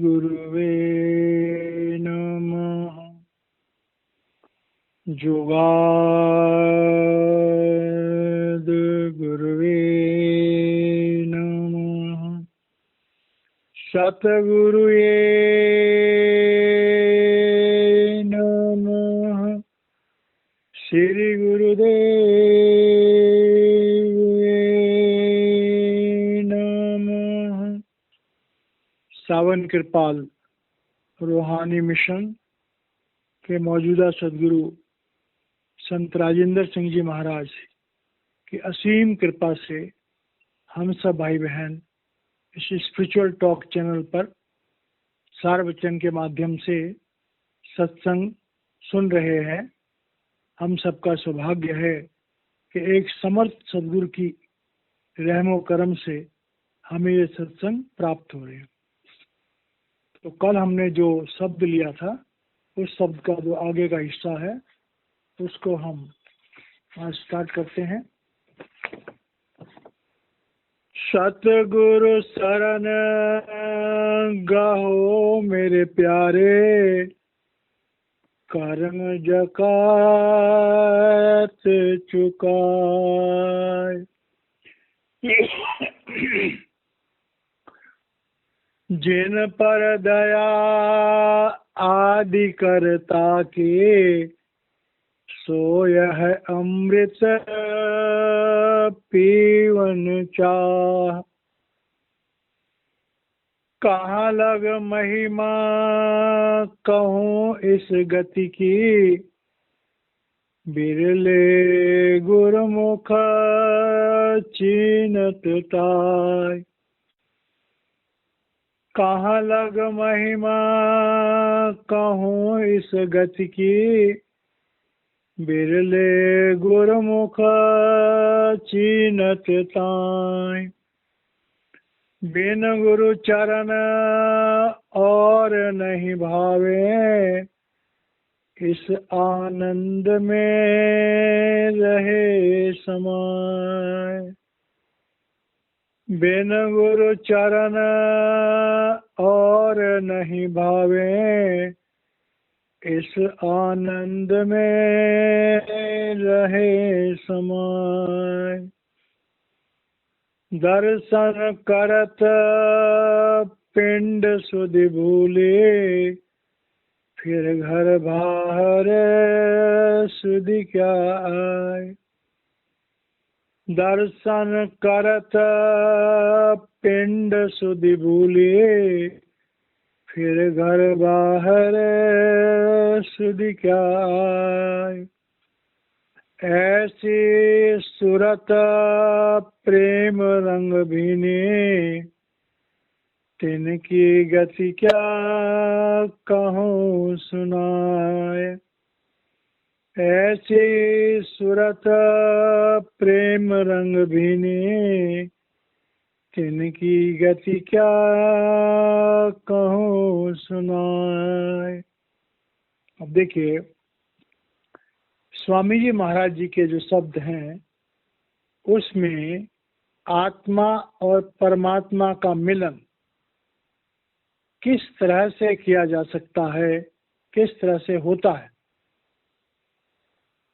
गुरुवे नमः। जुगाद गुरुवे नमः। सतगुरुवे नमः। श्री गुरुदेव नमः। सावन कृपाल रूहानी मिशन के मौजूदा सदगुरु संत राजेंद्र सिंह जी महाराज की असीम कृपा से हम सब भाई बहन इस स्पिरिचुअल टॉक चैनल पर सार वचन के माध्यम से सत्संग सुन रहे हैं। हम सबका सौभाग्य है कि एक समर्थ सदगुरु की रहमो करम से हमें ये सत्संग प्राप्त हो रहे हैं। तो कल हमने जो शब्द लिया था उस शब्द का जो आगे का हिस्सा है उसको हम आज स्टार्ट करते हैं। सतगुरु शरण गाहो मेरे प्यारे, कर्म जकात चुकाए। जिन पर दया आदि करता के, सो यह अमृत पीवन चाह। कहाँ लग महिमा कहूँ इस गति की, बिरले गुरुमुख चीनत ताय। कहाँ लग महिमा कहूँ इस गति की, बिरले गुरुमुख चीनत ताय। बिन गुरु चरण और नहीं भावे, इस आनंद में रहे समाए। बिन गुरु चरण और नहीं भावे, इस आनंद में रहे समाए। दर्शन करत पिंड सुधि भूले, फिर घर बाहर सुधि क्या आए। दर्शन करत पिंड सुधि भूले, फिर घर बाहर सुधि क्या आए। ऐसी सूरत प्रेम रंग भीने, तिनकी गति क्या कहूँ सुनाए। ऐसी सूरत प्रेम रंग भीने, तिनकी गति क्या कहूँ सुनाए। अब देखिए स्वामी जी महाराज जी के जो शब्द हैं उसमें आत्मा और परमात्मा का मिलन किस तरह से किया जा सकता है, किस तरह से होता है,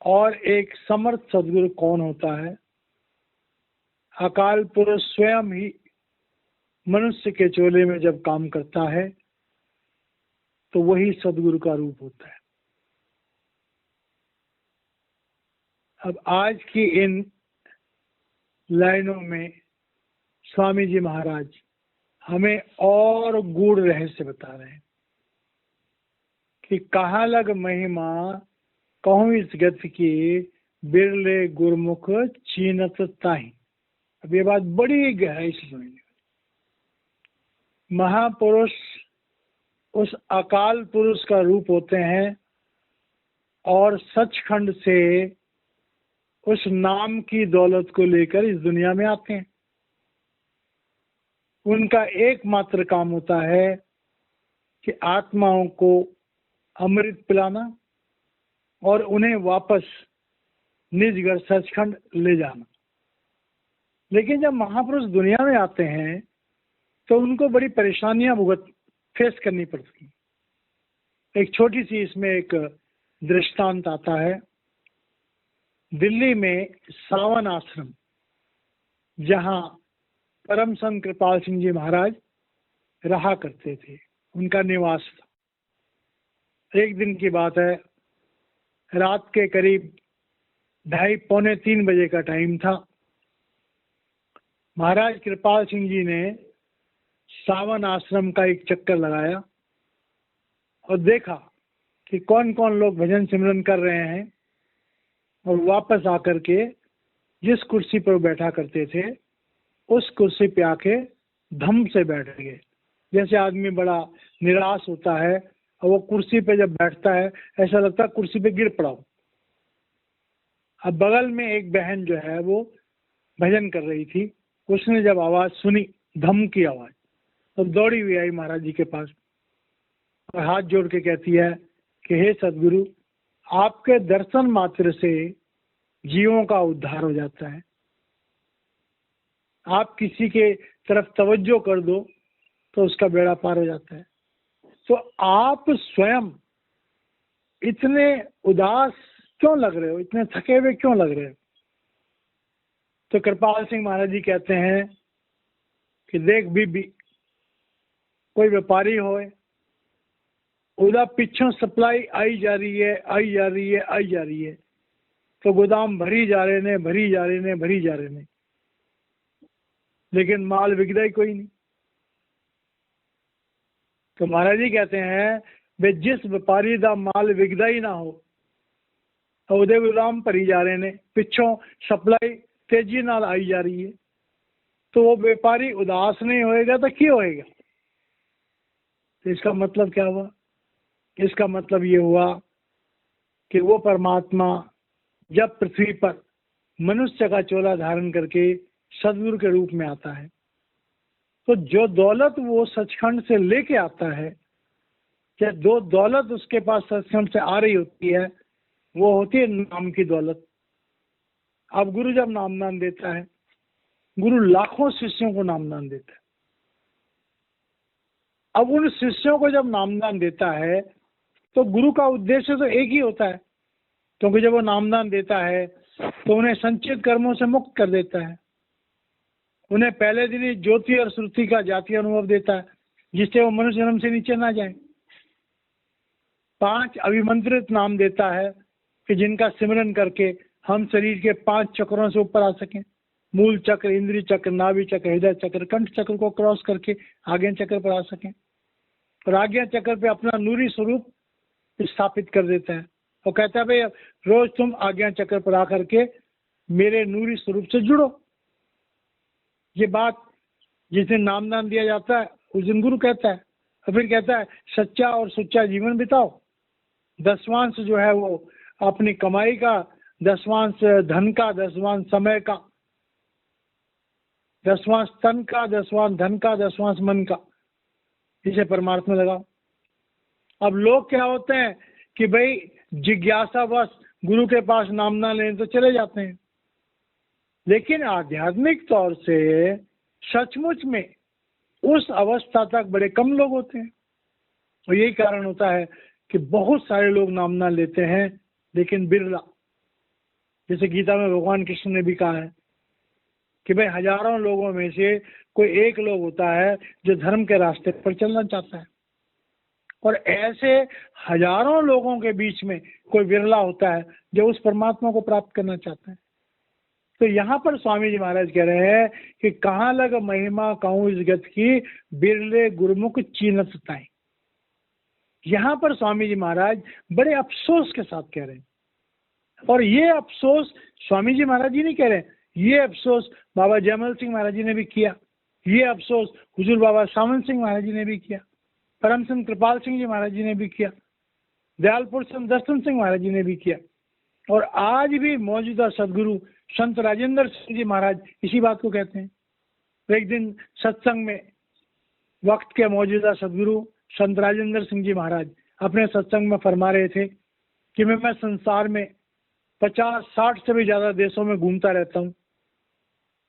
और एक समर्थ सदगुरु कौन होता है। अकाल पुरुष स्वयं ही मनुष्य के चोले में जब काम करता है तो वही सदगुरु का रूप होता है। अब आज की इन लाइनों में स्वामी जी महाराज हमें और गूढ़ रहस्य बता रहे हैं कि कहाँ लग महिमा कहूँ इस गति की, बिरले गुरमुख चीनत ताही। अब ये बात बड़ी गहराई से समझनी। महापुरुष उस अकाल पुरुष का रूप होते हैं और सचखंड से उस नाम की दौलत को लेकर इस दुनिया में आते हैं। उनका एकमात्र काम होता है कि आत्माओं को अमृत पिलाना और उन्हें वापस निज घर सचखंड ले जाना। लेकिन जब महापुरुष दुनिया में आते हैं तो उनको बड़ी परेशानियां फेस करनी पड़ती हैं। एक छोटी सी इसमें एक दृष्टांत आता है। दिल्ली में सावन आश्रम, जहां परम संत कृपाल सिंह जी महाराज रहा करते थे, उनका निवास था। एक दिन की बात है, रात के करीब 2:30-3 बजे का टाइम था। महाराज कृपाल सिंह जी ने सावन आश्रम का एक चक्कर लगाया और देखा कि कौन कौन लोग भजन सिमरन कर रहे हैं, और वापस आकर के जिस कुर्सी पर बैठा करते थे उस कुर्सी पे आके धम से बैठ गए। जैसे आदमी बड़ा निराश होता है और वो कुर्सी पे जब बैठता है ऐसा लगता है कुर्सी पे गिर पड़ा हो। अब बगल में एक बहन जो है वो भजन कर रही थी, उसने जब आवाज सुनी, धम की आवाज, तो दौड़ी हुई आई महाराज जी के पास और हाथ जोड़ के कहती है कि हे सदगुरु, आपके दर्शन मात्र से जीवों का उद्धार हो जाता है। आप किसी के तरफ तवज्जो कर दो तो उसका बेड़ा पार हो जाता है। तो आप स्वयं इतने उदास क्यों लग रहे हो, इतने थके हुए क्यों लग रहे हो? तो कृपाल सिंह महाराज जी कहते हैं कि देख बीबी, कोई व्यापारी हो, उधर पिछों सप्लाई आई जा रही है, आई जा रही है, आई जा रही है, तो गोदाम भरी जा रहे ने, भरी जा रहे ने, भरी जा रहे ने, लेकिन माल बिकता ही कोई नहीं। तो महाराज जी कहते हैं वे जिस व्यापारी का माल विकदा ही ना हो, ਉਹਦੇ गोदाम भरी जा रहे ने, पिछों सप्लाई तेजी नाल आई जा रही है, तो वो व्यापारी उदास नहीं होएगा तो क्या होएगा? तो इसका मतलब क्या हुआ? इसका मतलब ये हुआ कि वो परमात्मा जब पृथ्वी पर मनुष्य का चोला धारण करके सदगुरु के रूप में आता है, तो जो दौलत वो सचखंड से लेके आता है, या जो दौलत उसके पास सचखंड से आ रही होती है, वो होती है नाम की दौलत। अब गुरु जब नामदान देता है, गुरु लाखों शिष्यों को नामदान देता है। अब उन शिष्यों को जब नामदान देता है तो गुरु का उद्देश्य तो एक ही होता है, क्योंकि जब वो नामदान देता है तो उन्हें संचित कर्मों से मुक्त कर देता है। उन्हें पहले दिन ही ज्योति और श्रुति का जातीय अनुभव देता है, जिससे वो मनुष्य जन्म से नीचे ना जाए। 5 अभिमंत्रित नाम देता है कि जिनका सिमरन करके हम शरीर के 5 चक्रों से ऊपर आ सकें। मूल चक्र, इंद्रिय चक्र, नाभि चक्र, हृदय चक्र, कंठ चक्र को क्रॉस करके आज्ञा चक्र पर आ सकें, और आज्ञा चक्र पे अपना नूरी स्वरूप स्थापित कर देता है और कहता है भाई रोज तुम आज्ञा चक्र पर आकर के मेरे नूरी स्वरूप से जुड़ो। ये बात जिस दिन नामदान दिया जाता है उस दिन गुरु कहता है, और फिर कहता है सच्चा और सुच्चा जीवन बिताओ। 10वांश जो है वो अपनी कमाई का, 10वांश धन का, 10वांश समय का, 10वांश तन का, 10वांश धन का, 10वांश मन का, इसे परमार्थ में लगाओ। अब लोग क्या होते हैं कि भाई जिज्ञासावश गुरु के पास नामदान लेने तो चले जाते हैं, लेकिन आध्यात्मिक तौर से सचमुच में उस अवस्था तक बड़े कम लोग होते हैं। और यही कारण होता है कि बहुत सारे लोग नामदान लेते हैं लेकिन बिरला। जैसे गीता में भगवान कृष्ण ने भी कहा है कि भाई हजारों लोगों में से कोई एक लोग होता है जो धर्म के रास्ते पर चलना चाहता है, और ऐसे हजारों लोगों के बीच में कोई बिरला होता है जो उस परमात्मा को प्राप्त करना चाहता है। तो यहाँ पर स्वामी जी महाराज कह रहे हैं कि कहाँ लग महिमा कहूँ इस गत की, बिरले गुरुमुख चीनत ताई। यहाँ पर स्वामी जी महाराज बड़े अफसोस के साथ कह रहे हैं, और ये अफसोस स्वामी जी महाराज जी नहीं कह रहे हैं, ये अफसोस बाबा जयमल सिंह महाराज जी ने भी किया, ये अफसोस हुजूर बाबा सावन सिंह महाराज जी ने भी किया, परम संत कृपाल सिंह जी महाराज जी ने भी किया, दयालपुर संत दर्शन सिंह महाराज जी ने भी किया, और आज भी मौजूदा सदगुरु संत राजेंद्र सिंह जी महाराज इसी बात को कहते हैं। तो एक दिन सत्संग में वक्त के मौजूदा सदगुरु संत राजेंद्र सिंह जी महाराज अपने सत्संग में फरमा रहे थे कि मैं संसार में 50-60 से भी ज्यादा देशों में घूमता रहता हूँ,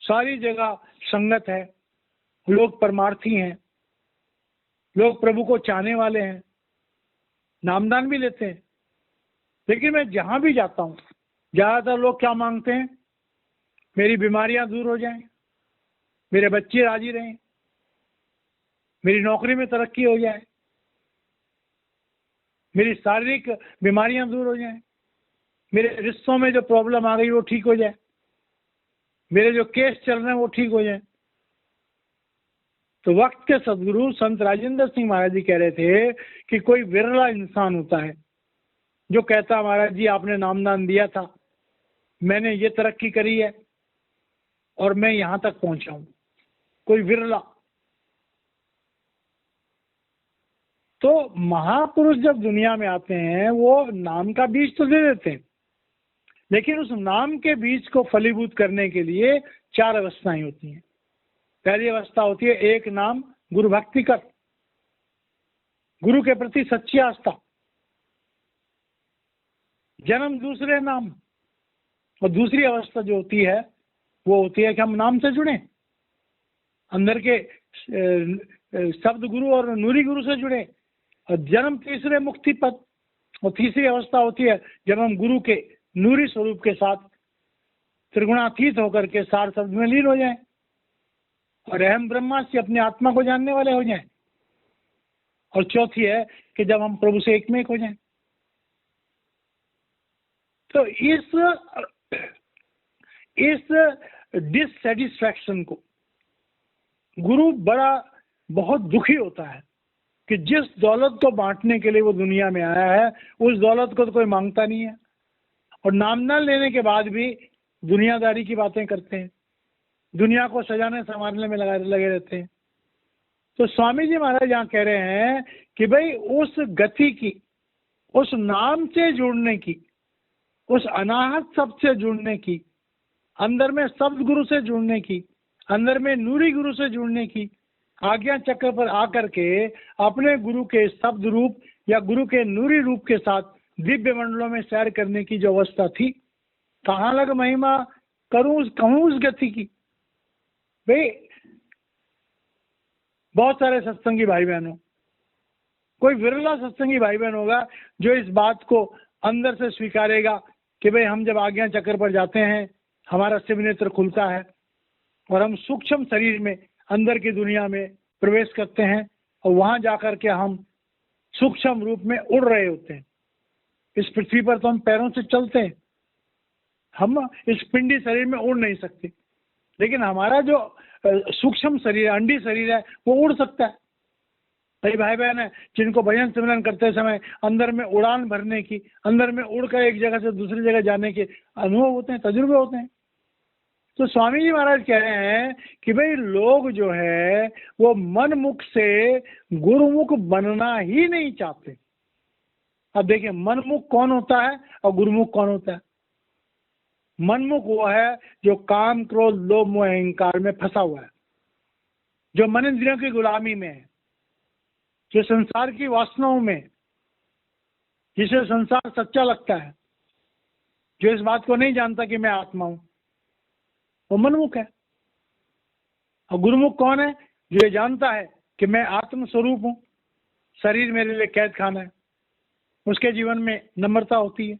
सारी जगह संगत है, लोग परमार्थी हैं, लोग प्रभु को चाहने वाले हैं, नामदान भी लेते हैं। लेकिन मैं जहां भी जाता हूं, ज्यादातर लोग क्या मांगते हैं? मेरी बीमारियां दूर हो जाएं, मेरे बच्चे राजी रहें, मेरी नौकरी में तरक्की हो जाए, मेरी शारीरिक बीमारियां दूर हो जाएं, मेरे रिश्तों में जो प्रॉब्लम आ गई वो ठीक हो जाए, मेरे जो केस चल रहे हैं वो ठीक हो जाए। तो वक्त के सदगुरु संत राजेंद्र सिंह महाराज जी कह रहे थे कि कोई विरला इंसान होता है जो कहता, महाराज जी आपने नामदान दिया था, मैंने ये तरक्की करी है और मैं यहां तक पहुंचा हूं। कोई विरला। तो महापुरुष जब दुनिया में आते हैं वो नाम का बीज तो दे देते हैं, लेकिन उस नाम के बीज को फलीभूत करने के लिए 4 अवस्थाएं होती हैं। पहली अवस्था होती है एक नाम गुरु भक्ति कर, गुरु के प्रति सच्ची आस्था। जन्म दूसरे नाम। और दूसरी अवस्था जो होती है वो होती है कि हम नाम से जुड़े, अंदर के शब्द गुरु और नूरी गुरु से जुड़े। और जन्म तीसरे मुक्ति पद। और तीसरी अवस्था होती है जब हम गुरु के नूरी स्वरूप के साथ त्रिगुणातीत होकर के सार शब्द में लीन हो जाएं और अहम ब्रह्मास्मि अपनी आत्मा को जानने वाले हो जाएं। और चौथी है कि जब हम प्रभु से एक में एक हो जाएं। तो इस डिससेटिस्फैक्शन को गुरु बहुत दुखी होता है कि जिस दौलत को बांटने के लिए वो दुनिया में आया है उस दौलत को तो कोई मांगता नहीं है, और नामदान लेने के बाद भी दुनियादारी की बातें करते हैं, दुनिया को सजाने संवारने में लगे रहते हैं। तो स्वामी जी महाराज यहाँ कह रहे हैं कि भाई उस गति की, उस नाम से जुड़ने की, उस अनाहत शब्द से जुड़ने की, अंदर में शब्द गुरु से जुड़ने की, अंदर में नूरी गुरु से जुड़ने की, आज्ञा चक्र पर आकर के अपने गुरु के शब्द रूप या गुरु के नूरी रूप के साथ दिव्य मंडलों में सैर करने की जो अवस्था थी, कहाँ लग महिमा कहूँ उस गति की। भाई बहुत सारे सत्संगी भाई बहनों, कोई विरला सत्संगी भाई बहन होगा जो इस बात को अंदर से स्वीकारेगा कि भाई हम जब आज्ञा चक्र पर जाते हैं हमारा शिव नेत्र खुलता है और हम सूक्ष्म शरीर में अंदर की दुनिया में प्रवेश करते हैं और वहां जाकर के हम सूक्ष्म रूप में उड़ रहे होते हैं। इस पृथ्वी पर तो हम पैरों से चलते हैं, हम इस पिंडी शरीर में उड़ नहीं सकते, लेकिन हमारा जो सूक्ष्म शरीर, अंडी शरीर है, वो उड़ सकता है। कई भाई बहन है जिनको भजन सिमरन करते समय अंदर में उड़ान भरने की, अंदर में उड़कर एक जगह से दूसरी जगह जाने के अनुभव होते हैं, तजुर्बे होते हैं। तो स्वामी जी महाराज कह रहे हैं कि भाई लोग जो है वो मनमुख से गुरुमुख बनना ही नहीं चाहते। अब देखिए मनमुख कौन होता है और गुरुमुख कौन होता है। मनमुख वो है जो काम क्रोध लोभ मोह अहंकार में फंसा हुआ है, जो मन इंद्रियों की गुलामी में है, जो संसार की वासनाओं में, जिसे संसार सच्चा लगता है, जो इस बात को नहीं जानता कि मैं आत्मा हूं, वो मनमुख है। और गुरुमुख कौन है? जो ये जानता है कि मैं आत्म स्वरूप हूं, शरीर मेरे लिए कैद खाना है। उसके जीवन में नम्रता होती है,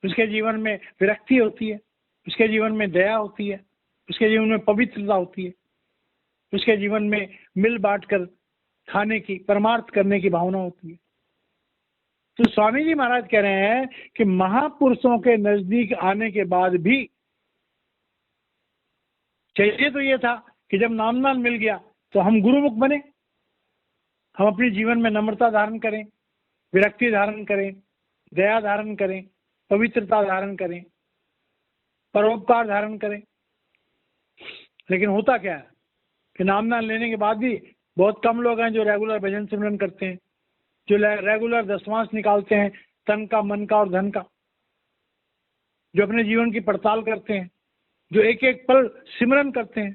उसके जीवन में विरक्ति होती है, उसके जीवन में दया होती है, उसके जीवन में पवित्रता होती है, उसके जीवन में मिल बांट कर खाने की, परमार्थ करने की भावना होती है। तो स्वामी जी महाराज कह रहे हैं कि महापुरुषों के नजदीक आने के बाद भी चाहिए तो ये था कि जब नामदान मिल गया तो हम गुरुमुख बने, हम अपने जीवन में नम्रता धारण करें, विरक्ति धारण करें, दया धारण करें, पवित्रता धारण करें, परोपकार धारण करें। लेकिन होता क्या है कि नामदान लेने के बाद भी बहुत कम लोग हैं जो रेगुलर भजन सिमरन करते हैं, जो रेगुलर दशमांश निकालते हैं, तन का, मन का और धन का, जो अपने जीवन की पड़ताल करते हैं, जो एक एक पल सिमरन करते हैं।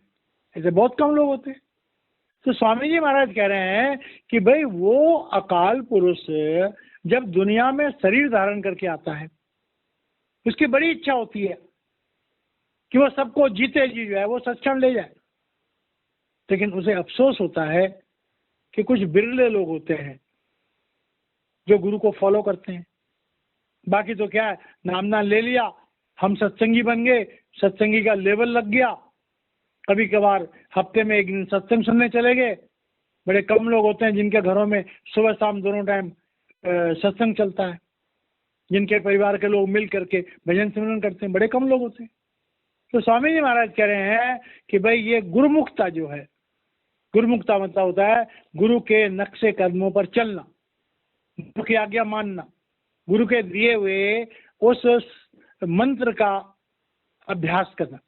ऐसे बहुत कम लोग होते हैं। तो स्वामी जी महाराज कह रहे हैं कि भाई वो अकाल पुरुष जब दुनिया में शरीर धारण करके आता है, उसकी बड़ी इच्छा होती है कि वो सबको जीते जी जो है वो सत्संग ले जाए। लेकिन उसे अफसोस होता है कि कुछ बिरले लोग होते हैं जो गुरु को फॉलो करते हैं। बाकी तो क्या है, नाम ले लिया, हम सत्संगी बन गए, सत्संगी का लेवल लग गया, कभी कभार हफ्ते में एक दिन सत्संग सुनने चले गए। बड़े कम लोग होते हैं जिनके घरों में सुबह शाम दोनों टाइम सत्संग चलता है, जिनके परिवार के लोग मिल करके भजन सिमरन करते हैं, बड़े कम लोग होते हैं। तो स्वामी जी महाराज कह रहे हैं कि भाई ये गुरुमुखता जो है, गुरुमुखता मतलब होता है गुरु के नक्शे कदमों पर चलना, गुरु की आज्ञा मानना, गुरु के दिए हुए उस मंत्र का अभ्यास करना।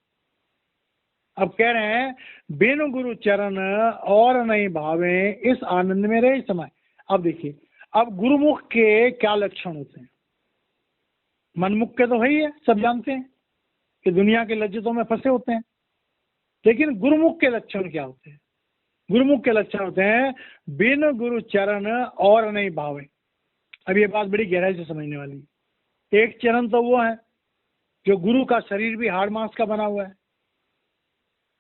अब कह रहे हैं बिनु गुरु चरण और नहीं भावे, इस आनंद में रहे समय। अब देखिए, अब गुरुमुख के क्या लक्षण होते हैं? मनमुख के तो है ही है, सब जानते हैं कि दुनिया के लज्जतों में फंसे होते हैं। लेकिन गुरुमुख के लक्षण क्या होते हैं? गुरुमुख के लक्षण होते हैं बिन गुरु चरण और नहीं भावे। अब ये बात बड़ी गहराई से समझने वाली है। एक चरण तो वो है जो गुरु का शरीर भी हाड़ मांस का बना हुआ है,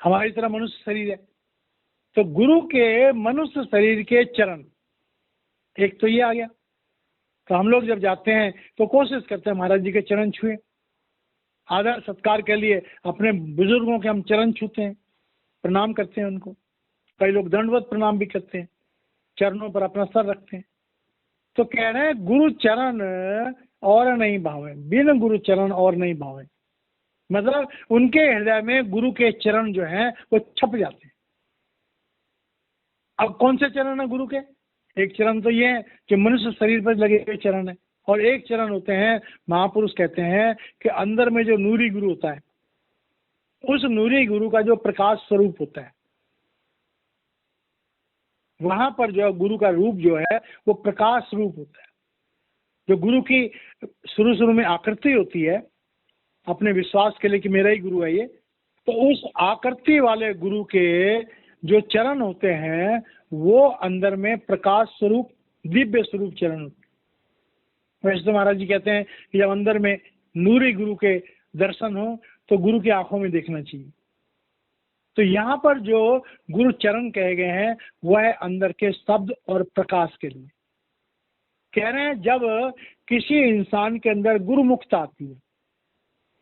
हमारी तरह मनुष्य शरीर है। तो गुरु के मनुष्य शरीर के चरण, एक तो ये आ गया। तो हम लोग जब जाते हैं तो कोशिश करते हैं महाराज जी के चरण छुए, आदर सत्कार के लिए अपने बुजुर्गों के हम चरण छूते हैं, प्रणाम करते हैं उनको। कई लोग दंडवत प्रणाम भी करते हैं, चरणों पर अपना सर रखते हैं। तो कह रहे हैं गुरु चरण और नहीं भावे, बिन गुरु चरण और नहीं भावे, मतलब उनके हृदय में गुरु के चरण जो हैं वो छप जाते हैं। अब कौन से चरण है गुरु के? एक चरण तो ये है कि मनुष्य शरीर पर लगे हुए चरण है, और एक चरण होते हैं, महापुरुष कहते हैं कि अंदर में जो नूरी गुरु होता है, उस नूरी गुरु का जो प्रकाश स्वरूप होता है, वहां पर जो गुरु का रूप जो है वो प्रकाश रूप होता है। जो गुरु की शुरू शुरू में आकृति होती है अपने विश्वास के लिए कि मेरा ही गुरु है ये, तो उस आकृति वाले गुरु के जो चरण होते हैं वो अंदर में प्रकाश स्वरूप दिव्य स्वरूप चरण होते हैं। वैसे तो महाराज जी कहते हैं कि जब अंदर में नूरी गुरु के दर्शन हो तो गुरु की आंखों में देखना चाहिए। तो यहाँ पर जो गुरु चरण कहे गए हैं वह है अंदर के शब्द और प्रकाश के लिए। कह रहे हैं जब किसी इंसान के अंदर गुरुमुखता आती है,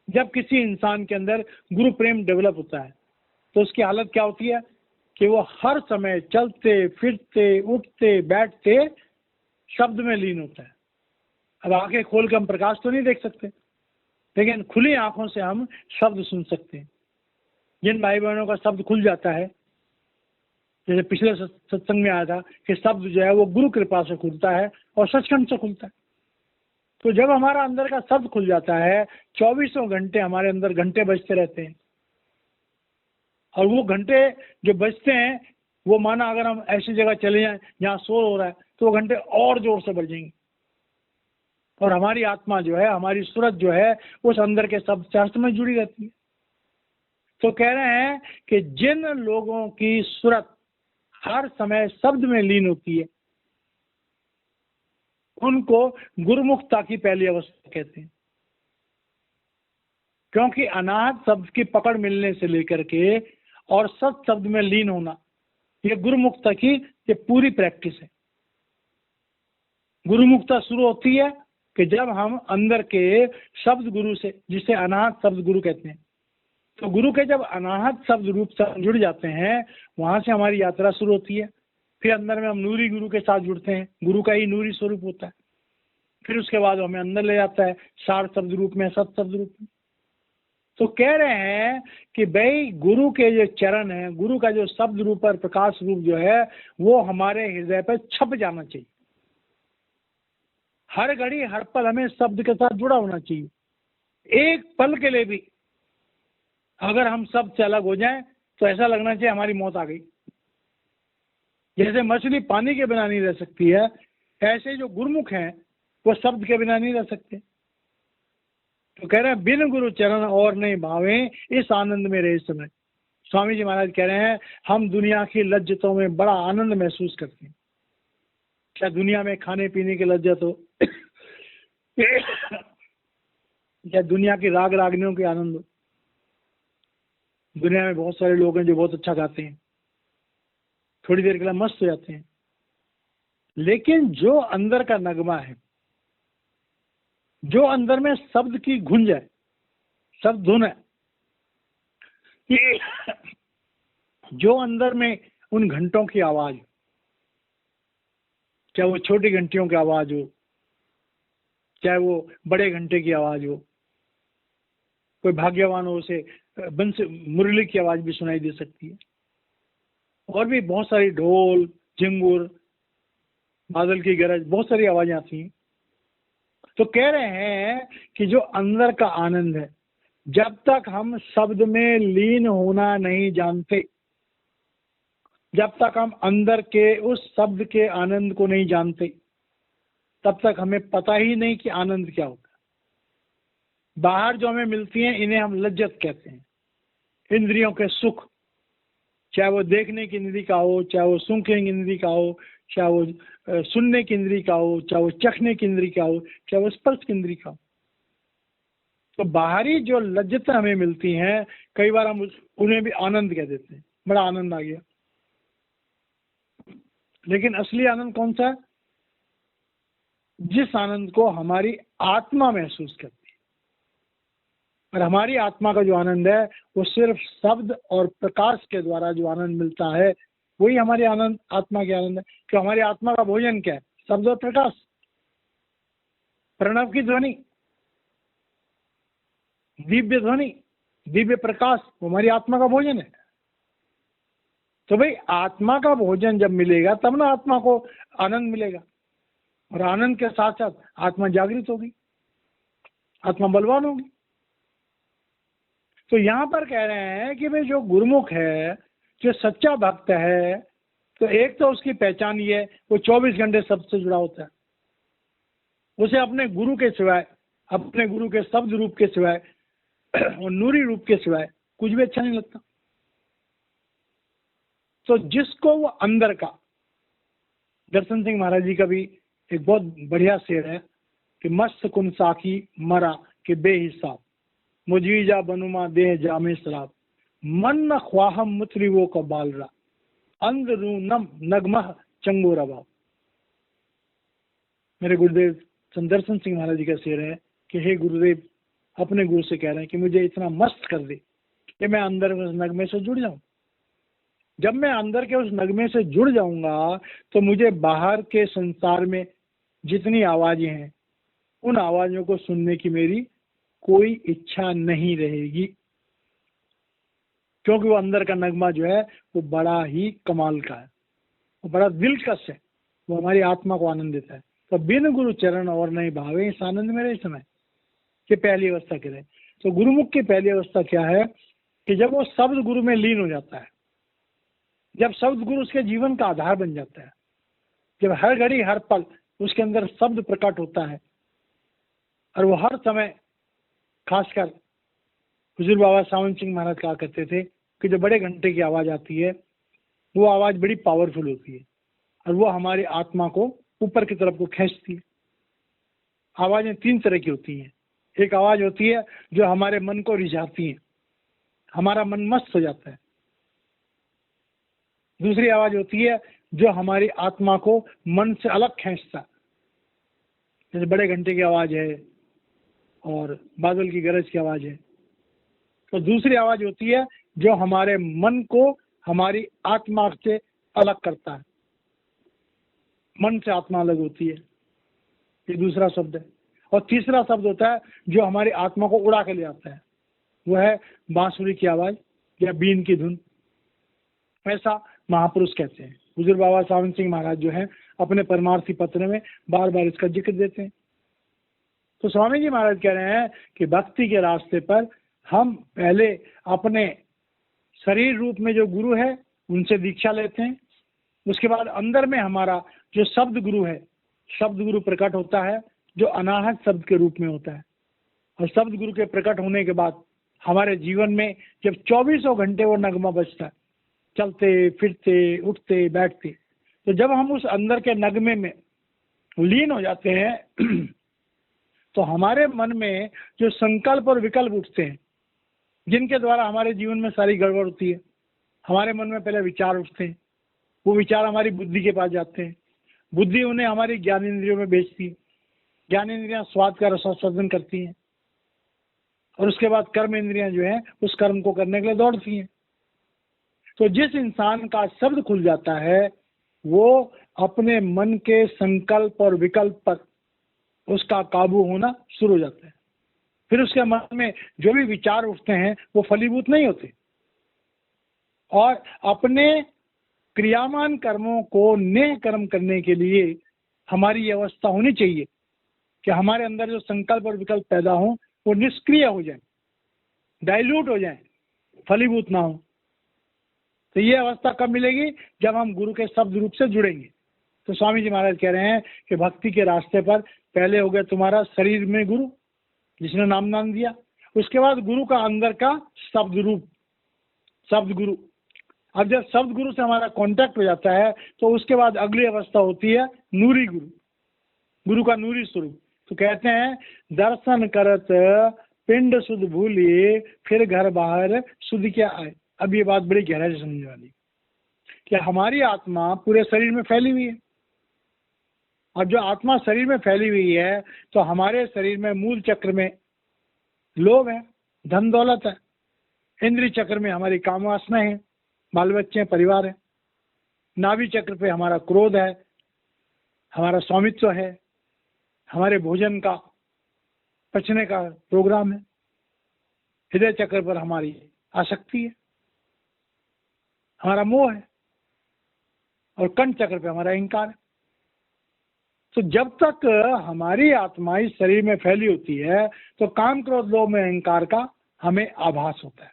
जब किसी इंसान के अंदर गुरु प्रेम डेवलप होता है, तो उसकी हालत क्या होती है कि वो हर समय चलते फिरते उठते बैठते शब्द में लीन होता है। अब आंखें खोल के हम प्रकाश तो नहीं देख सकते, लेकिन खुली आंखों से हम शब्द सुन सकते हैं। जिन भाई बहनों का शब्द खुल जाता है, जैसे पिछले सत्संग में आया था कि शब्द जो है वो गुरु कृपा से खुलता है और सचखंड से खुलता है। तो जब हमारा अंदर का शब्द खुल जाता है, 24 घंटे हमारे अंदर घंटे बजते रहते हैं, और वो घंटे जो बजते हैं वो माना अगर हम ऐसी जगह चले जाएं जहाँ शोर हो रहा है तो वो घंटे और जोर से बजेंगे, और हमारी आत्मा जो है, हमारी सूरत जो है उस अंदर के शब्द शास्त्र में जुड़ी रहती है। तो कह रहे हैं कि जिन लोगों की सूरत हर समय शब्द में लीन होती है उनको गुरुमुखता की पहली अवस्था कहते हैं। क्योंकि अनाहत शब्द की पकड़ मिलने से लेकर के और सत शब्द में लीन होना, ये गुरुमुखता की ये पूरी प्रैक्टिस है। गुरुमुखता शुरू होती है कि जब हम अंदर के शब्द गुरु से, जिसे अनाहत शब्द गुरु कहते हैं, तो गुरु के जब अनाहत शब्द रूप से जुड़ जाते हैं, वहां से हमारी यात्रा शुरू होती है। फिर अंदर में हम नूरी गुरु के साथ जुड़ते हैं, गुरु का ही नूरी स्वरूप होता है। फिर उसके बाद हमें अंदर ले जाता है सार शब्द रूप में, सत शब्द रूप में। तो कह रहे हैं कि भाई गुरु के जो चरण है, गुरु का जो शब्द रूप और प्रकाश रूप जो है वो हमारे हृदय पर छप जाना चाहिए। हर घड़ी हर पल हमें शब्द के साथ जुड़ा होना चाहिए। एक पल के लिए भी अगर हम शब्द से अलग हो जाएं तो ऐसा लगना चाहिए हमारी मौत आ गई। जैसे मछली पानी के बिना नहीं रह सकती है, ऐसे जो गुरुमुख हैं वो शब्द के बिना नहीं रह सकते। तो कह रहे हैं बिन गुरु चरण और नहीं भावे, इस आनंद में रहे समय। स्वामी जी महाराज कह रहे हैं हम दुनिया की लज्जतों में बड़ा आनंद महसूस करते हैं। क्या दुनिया में खाने पीने की लज्जत हो, क्या दुनिया की राग रागनियों के आनंद हो, दुनिया में बहुत सारे लोग हैं जो बहुत अच्छा गाते हैं, थोड़ी देर के लिए मस्त हो जाते हैं, लेकिन जो अंदर का नगमा है, जो अंदर में शब्द की गुंज है, शब्द धुन है, ये जो अंदर में उन घंटों की आवाज, चाहे वो छोटी घंटियों की आवाज हो, चाहे वो बड़े घंटे की आवाज हो, कोई भाग्यवान हो उसे बंस मुरली की आवाज भी सुनाई दे सकती है, और भी बहुत सारी ढोल, झिंगुर, बादल की गरज, बहुत सारी आवाजें आती हैं। तो कह रहे हैं कि जो अंदर का आनंद है, जब तक हम शब्द में लीन होना नहीं जानते, जब तक हम अंदर के उस शब्द के आनंद को नहीं जानते, तब तक हमें पता ही नहीं कि आनंद क्या होता है। बाहर जो हमें मिलती हैं इन्हें हम लज्जत कहते हैं, इंद्रियों के सुख, चाहे वो देखने की इंद्री का हो, चाहे वो सूंघने की इंद्री का हो, चाहे वो सुनने की इंद्री का हो, चाहे वो चखने की इंद्री का हो, चाहे वो स्पर्श की इंद्री का हो। तो बाहरी जो लज्जत हमें मिलती हैं, कई बार हम उन्हें भी आनंद कह देते हैं, बड़ा आनंद आ गया। लेकिन असली आनंद कौन सा है? जिस आनंद को हमारी आत्मा महसूस करती है। और हमारी आत्मा का जो आनंद है वो सिर्फ शब्द और प्रकाश के द्वारा जो आनंद मिलता है, वही हमारी आनंद, आत्मा के आनंद है। कि हमारी आत्मा का भोजन क्या है? शब्द और प्रकाश, प्रणव की ध्वनि, दिव्य ध्वनि, दिव्य प्रकाश, वो हमारी आत्मा का भोजन है। तो भाई आत्मा का भोजन जब मिलेगा तब ना आत्मा को आनंद मिलेगा, और आनंद के साथ साथ आत्मा जागृत होगी, आत्मा बलवान होगी। तो यहां पर कह रहे हैं कि भाई जो गुरुमुख है, जो सच्चा भक्त है, तो एक तो उसकी पहचान ये है, वो 24 घंटे सबसे जुड़ा होता है। उसे अपने गुरु के सिवाय, अपने गुरु के शब्द रूप के सिवाय और नूरी रूप के सिवाय कुछ भी अच्छा नहीं लगता। तो जिसको वो अंदर का, दर्शन सिंह महाराज जी का भी एक बहुत बढ़िया शेर है कि मस्त कुन साखी मरा के बेहिसाब, मुजीजा बनुमा देह जामे शराब, मन न ख्वाहम मुत्री वो का बालरा, अंदरू नम नगमह चंगोरा बाब। मेरे गुरुदेव दर्शन सिंह महाराज जी का शेर है कि हे गुरुदेव, अपने गुरु से कह रहे हैं कि मुझे इतना मस्त कर दे कि मैं अंदर में उस नगमे से जुड़ जाऊं। जब मैं अंदर के उस नगमे से जुड़ जाऊंगा तो मुझे बाहर के संसार में जितनी आवाजें हैं, उन आवाजों को सुनने की मेरी कोई इच्छा नहीं रहेगी, क्योंकि वो अंदर का नगमा जो है वो बड़ा ही कमाल का है, वो बड़ा दिलकश है, वो हमारी आत्मा को आनंद देता है। तो बिन गुरु चरण और नहीं भावे इस आनंद में रहे समय, कि पहली अवस्था के रहे। तो गुरुमुख की पहली अवस्था क्या है कि जब वो शब्द गुरु में लीन हो जाता है, जब शब्द गुरु उसके जीवन का आधार बन जाता है, जब हर घड़ी हर पल उसके अंदर शब्द प्रकट होता है, और वो हर समय, खासकर हुजूर बाबा सावन सिंह महाराज कहा करते थे कि जो बड़े घंटे की आवाज आती है वो आवाज बड़ी पावरफुल होती है, और वो हमारी आत्मा को ऊपर की तरफ को खींचती है। आवाजें 3 तरह की होती हैं। एक आवाज होती है जो हमारे मन को रिझाती है, हमारा मन मस्त हो जाता है। दूसरी आवाज होती है जो हमारी आत्मा को मन से अलग खींचता है, जैसे बड़े घंटे की आवाज है और बादल की गरज की आवाज है। तो दूसरी आवाज होती है जो हमारे मन को हमारी आत्मा से अलग करता है, मन से आत्मा अलग होती है, ये दूसरा शब्द है। और तीसरा शब्द होता है जो हमारी आत्मा को उड़ा के ले आता है, वो है बांसुरी की आवाज या बीन की धुन। ऐसा महापुरुष कहते हैं। हुजूर बाबा सावन सिंह महाराज जो है अपने परमार्थी पत्र में बार बार इसका जिक्र देते हैं। तो स्वामी जी महाराज कह रहे हैं कि भक्ति के रास्ते पर हम पहले अपने शरीर रूप में जो गुरु है उनसे दीक्षा लेते हैं, उसके बाद अंदर में हमारा जो शब्द गुरु है, शब्द गुरु प्रकट होता है जो अनाहत शब्द के रूप में होता है। और शब्द गुरु के प्रकट होने के बाद हमारे जीवन में जब 24 घंटे वो नगमा बजता है, चलते फिरते उठते बैठते, तो जब हम उस अंदर के नगमे में लीन हो जाते हैं तो हमारे मन में जो संकल्प और विकल्प उठते हैं जिनके द्वारा हमारे जीवन में सारी गड़बड़ होती है। हमारे मन में पहले विचार उठते हैं, वो विचार हमारी बुद्धि के पास जाते हैं, बुद्धि उन्हें हमारी ज्ञान इंद्रियों में बेचती है, ज्ञान इंद्रियां स्वाद का रसास्वादन करती हैं, और उसके बाद कर्म इंद्रियां जो है उस कर्म को करने के लिए दौड़ती हैं। तो जिस इंसान का शब्द खुल जाता है वो अपने मन के संकल्प और विकल्प पर उसका काबू होना शुरू हो जाता है। फिर उसके मन में जो भी विचार उठते हैं वो फलीभूत नहीं होते, और अपने क्रियामान कर्मों को नेह कर्म करने के लिए हमारी ये अवस्था होनी चाहिए कि हमारे अंदर जो संकल्प और विकल्प पैदा हो वो निष्क्रिय हो जाए, डाइल्यूट हो जाए, फलीभूत ना हो। तो ये अवस्था कब मिलेगी? जब हम गुरु के शब्द रूप से जुड़ेंगे। तो स्वामी जी महाराज कह रहे हैं कि भक्ति के रास्ते पर पहले हो गया तुम्हारा शरीर में गुरु जिसने नाम दिया, उसके बाद गुरु का अंदर का शब्द रूप, शब्द गुरु। अब जब शब्द गुरु से हमारा कांटेक्ट हो जाता है तो उसके बाद अगली अवस्था होती है नूरी गुरु, गुरु का नूरी स्वरूप। तो कहते हैं दर्शन करत पिंड सुध भूलिए, फिर घर बाहर सुध क्या आए। अब ये बात बड़ी गहराई से समझने वाली कि हमारी आत्मा पूरे शरीर में फैली हुई है, और जो आत्मा शरीर में फैली हुई है तो हमारे शरीर में मूल चक्र में लोभ है, धन दौलत है, इंद्रिय चक्र में हमारी काम वासना है, बाल बच्चे परिवार है, नाभि चक्र पे हमारा क्रोध है, हमारा स्वामित्व है, हमारे भोजन का पचने का प्रोग्राम है, हृदय चक्र पर हमारी आसक्ति है, हमारा मोह है, और कंठ चक्र पे हमारा अहंकार है। तो जब तक हमारी आत्मा इस शरीर में फैली होती है तो काम क्रोध लोभ में अहंकार का हमें आभास होता है।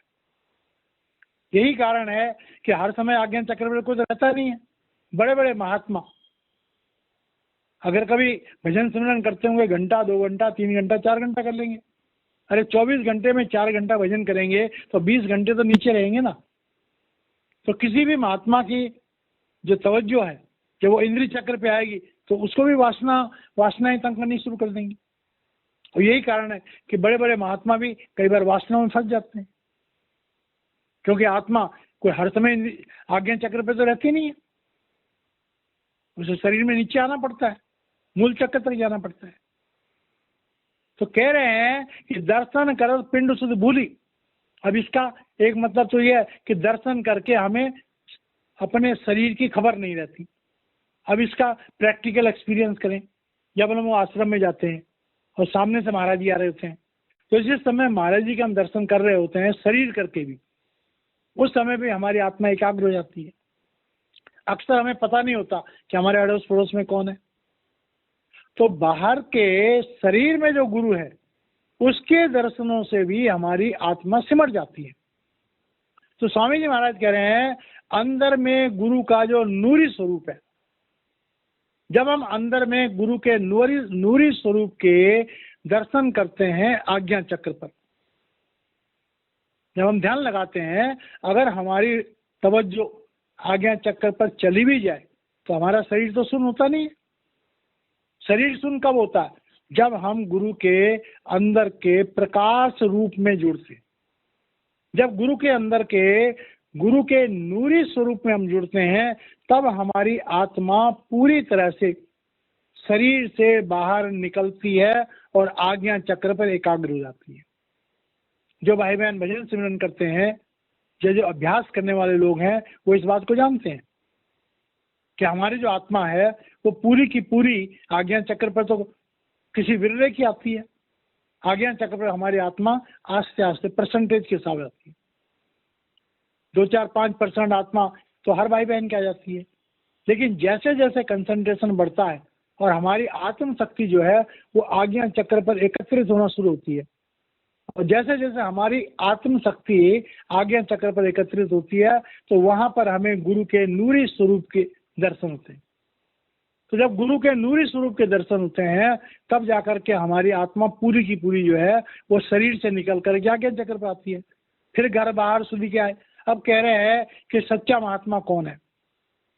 यही कारण है कि हर समय आज्ञा चक्र में कुछ रहता नहीं है। बड़े बड़े महात्मा अगर कभी भजन सिमरन करते होंगे घंटा 2 घंटा 3 घंटा 4 घंटा कर लेंगे, अरे 24 घंटे में 4 घंटा भजन करेंगे तो 20 घंटे तो नीचे रहेंगे ना। तो किसी भी महात्मा की जो तवज्जो है जब वो इंद्रिय चक्र पे आएगी तो उसको भी वासनाएं तंग करनी शुरू कर देंगी। और यही कारण है कि बड़े बड़े महात्मा भी कई बार वासनाओं में फंस जाते हैं, क्योंकि आत्मा कोई हर समय आज्ञा चक्र पे तो रहती नहीं है, उसे शरीर में नीचे आना पड़ता है, मूल चक्र तक जाना पड़ता है। तो कह रहे हैं कि दर्शन कर पिंड सुध भूली। अब इसका एक मतलब तो यह है कि दर्शन करके हमें अपने शरीर की खबर नहीं रहती। अब इसका प्रैक्टिकल एक्सपीरियंस करें। जब हम आश्रम में जाते हैं और सामने से महाराज जी आ रहे होते हैं तो जिस समय महाराज जी के हम दर्शन कर रहे होते हैं शरीर करके भी, उस समय भी हमारी आत्मा एकाग्र हो जाती है। अक्सर हमें पता नहीं होता कि हमारे अड़ोस पड़ोस में कौन है। तो बाहर के शरीर में जो गुरु है उसके दर्शनों से भी हमारी आत्मा सिमट जाती है। तो स्वामी जी महाराज कह रहे हैं अंदर में गुरु का जो नूरी स्वरूप है, जब हम अंदर में गुरु के नूरी स्वरूप के दर्शन करते हैं आज्ञा चक्र पर, जब हम ध्यान लगाते हैं, अगर हमारी तवज्जो आज्ञा चक्र पर चली भी जाए तो हमारा शरीर तो सुन्न होता नहीं है। शरीर सुन्न कब होता है? जब हम गुरु के अंदर के प्रकाश रूप में जुड़ते हैं, जब गुरु के अंदर के गुरु के नूरी स्वरूप में हम जुड़ते हैं, तब हमारी आत्मा पूरी तरह से शरीर से बाहर निकलती है और आज्ञा चक्र पर एकाग्र हो जाती है। जो भाई बहन भजन सिमरन करते हैं, जो अभ्यास करने वाले लोग हैं, वो इस बात को जानते हैं कि हमारी जो आत्मा है वो पूरी की पूरी आज्ञा चक्र पर तो किसी विरले की आती है। आज्ञा चक्र पर हमारी आत्मा आस्ते आस्ते परसेंटेज के हिसाब से आती है। 2-4-5% आत्मा तो हर भाई बहन की आ जाती है। लेकिन जैसे जैसे कंसंट्रेशन बढ़ता है और हमारी आत्म शक्ति जो है वो आज्ञा चक्र पर एकत्रित होना शुरू होती है, और जैसे जैसे हमारी आत्म शक्ति आज्ञा चक्र पर एकत्रित होती है तो वहां पर हमें गुरु के नूरी स्वरूप के दर्शन होते हैं। तो जब गुरु के नूरी स्वरूप के दर्शन होते हैं तब जाकर के हमारी आत्मा पूरी की पूरी जो है वो शरीर से निकल कर आज्ञा चक्र पर आती है। फिर घर बाहर सुधी क्या है। अब कह रहे हैं कि सच्चा महात्मा कौन है?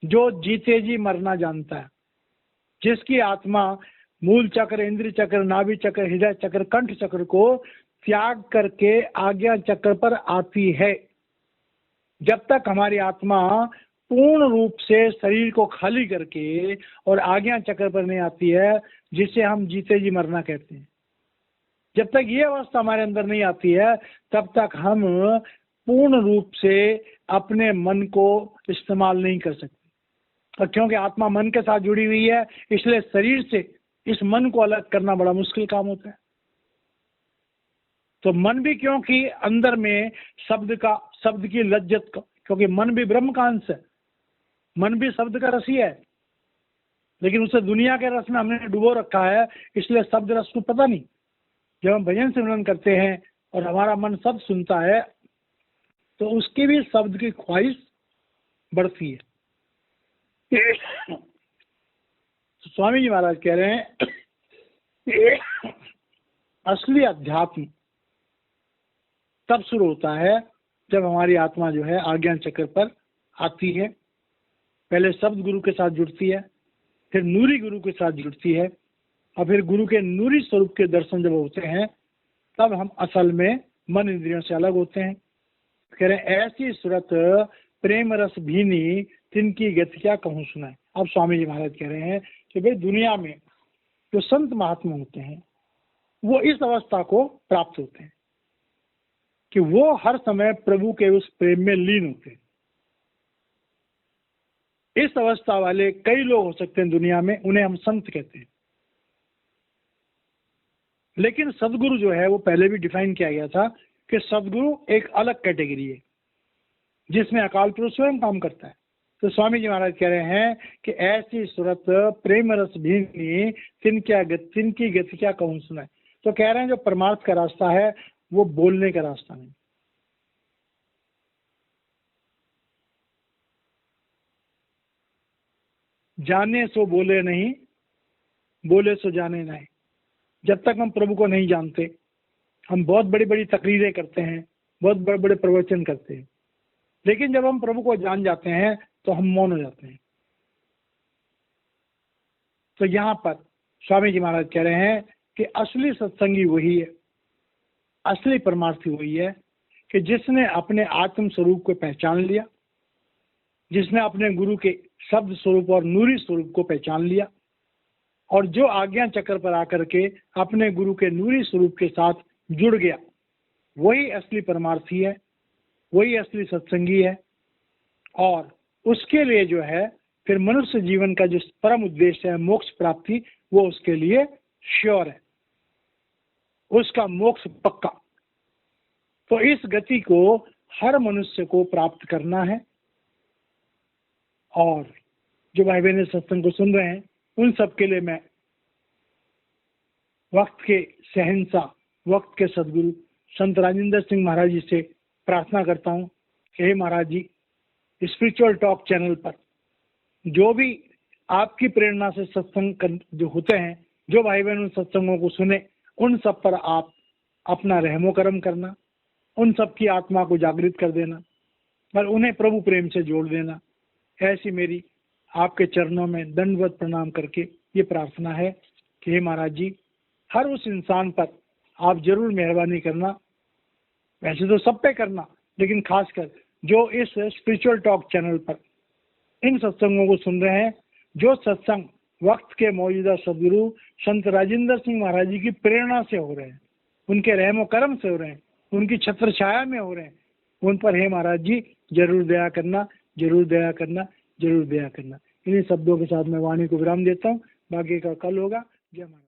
जो जीते जी मरना जानता है, जिसकी आत्मा मूल चक्र, इंद्रिय चक्र, नाभि चक्र, हृदय चक्र, कंठ चक्र को त्याग करके आज्ञा चक्र पर आती है। जब तक हमारी आत्मा पूर्ण रूप से शरीर को खाली करके और आज्ञा चक्र पर नहीं आती है, जिसे हम जीते जी मरना कहते हैं, जब तक ये अवस्था हमारे अंदर नहीं आती है, तब तक हम पूर्ण रूप से अपने मन को इस्तेमाल नहीं कर सकते। और क्योंकि आत्मा मन के साथ जुड़ी हुई है, इसलिए शरीर से इस मन को अलग करना बड़ा मुश्किल काम होता है। तो मन भी, क्योंकि अंदर में शब्द की लज्जत का, क्योंकि मन भी ब्रह्म का अंश है, मन भी शब्द का रस ही है, लेकिन उसे दुनिया के रस में हमने डुबो रखा है, इसलिए शब्द रस को पता नहीं। जब हम भजन सिमरन करते हैं और हमारा मन शब्द सुनता है, तो उसकी भी शब्द की ख्वाहिश बढ़ती है। तो स्वामी जी महाराज कह रहे हैं असली अध्यात्म तब शुरू होता है जब हमारी आत्मा जो है आज्ञा चक्र पर आती है। पहले शब्द गुरु के साथ जुड़ती है, फिर नूरी गुरु के साथ जुड़ती है, और फिर गुरु के नूरी स्वरूप के दर्शन जब होते हैं, तब हम असल में मन इंद्रियों से अलग होते हैं। कह रहे हैं ऐसी सूरत प्रेम रस भीनी तिनकी गति क्या कहूँ सुनाए। अब स्वामी जी महाराज कह रहे हैं कि भाई दुनिया में जो संत महात्मा होते हैं वो इस अवस्था को प्राप्त होते हैं कि वो हर समय प्रभु के उस प्रेम में लीन होते हैं। इस अवस्था वाले कई लोग हो सकते हैं दुनिया में, उन्हें हम संत कहते हैं। लेकिन सदगुरु जो है वो पहले भी डिफाइन किया गया था कि सदगुरु एक अलग कैटेगरी है जिसमें अकाल पुरुष स्वयं काम करता है। तो स्वामी जी महाराज कह रहे हैं कि ऐसी सूरत प्रेम रस भीनी तिनकी गति क्या कहूँ सुनाए। तो कह रहे हैं जो परमार्थ का रास्ता है वो बोलने का रास्ता नहीं। जाने सो बोले नहीं, बोले सो जाने नहीं। जब तक हम प्रभु को नहीं जानते, हम बहुत बड़ी बड़ी तकरीरें करते हैं, बहुत बड़े बड़े प्रवचन करते हैं, लेकिन जब हम प्रभु को जान जाते हैं तो हम मौन हो जाते हैं। तो यहाँ पर स्वामी जी महाराज कह रहे हैं कि असली सत्संगी वही है, असली परमार्थी वही है कि जिसने अपने आत्म स्वरूप को पहचान लिया, जिसने अपने गुरु के शब्द स्वरूप और नूरी स्वरूप को पहचान लिया, और जो आज्ञा चक्र पर आकर के अपने गुरु के नूरी स्वरूप के साथ जुड़ गया, वही असली परमार्थी है, वही असली सत्संगी है। और उसके लिए जो है फिर मनुष्य जीवन का जो परम उद्देश्य है मोक्ष प्राप्ति, वो उसके लिए श्योर है, उसका मोक्ष पक्का। तो इस गति को हर मनुष्य को प्राप्त करना है। और जो भाई बहन सत्संग को सुन रहे हैं उन सब के लिए मैं वक्त के शहंशाह, वक्त के सदगुरु संत राजेंद्र सिंह महाराज जी से प्रार्थना करता हूँ कि हे महाराज जी, स्पिरिचुअल टॉक चैनल पर जो भी आपकी प्रेरणा से सत्संग जो होते हैं, जो भाई बहन उन सत्संगों को सुने, उन सब पर आप अपना रहमो करम करना, उन सब की आत्मा को जागृत कर देना और उन्हें प्रभु प्रेम से जोड़ देना। ऐसी मेरी आपके चरणों में दंडवत प्रणाम करके ये प्रार्थना है कि हे महाराज जी, हर उस इंसान पर आप जरूर मेहरबानी करना, वैसे तो सब पे करना, लेकिन खासकर जो इस स्पिरिचुअल टॉक चैनल पर इन सत्संगों को सुन रहे हैं, जो सत्संग वक्त के मौजूदा सदगुरु संत राजेंद्र सिंह महाराज जी की प्रेरणा से हो रहे हैं, उनके रहमो करम से हो रहे हैं, उनकी छत्र छाया में हो रहे हैं, उन पर हे महाराज जी जरूर दया करना, जरूर दया करना, जरूर दया करना। इन्हीं शब्दों के साथ मैं वाणी को विराम देता हूँ। बाकी का कल होगा। जय महाराज।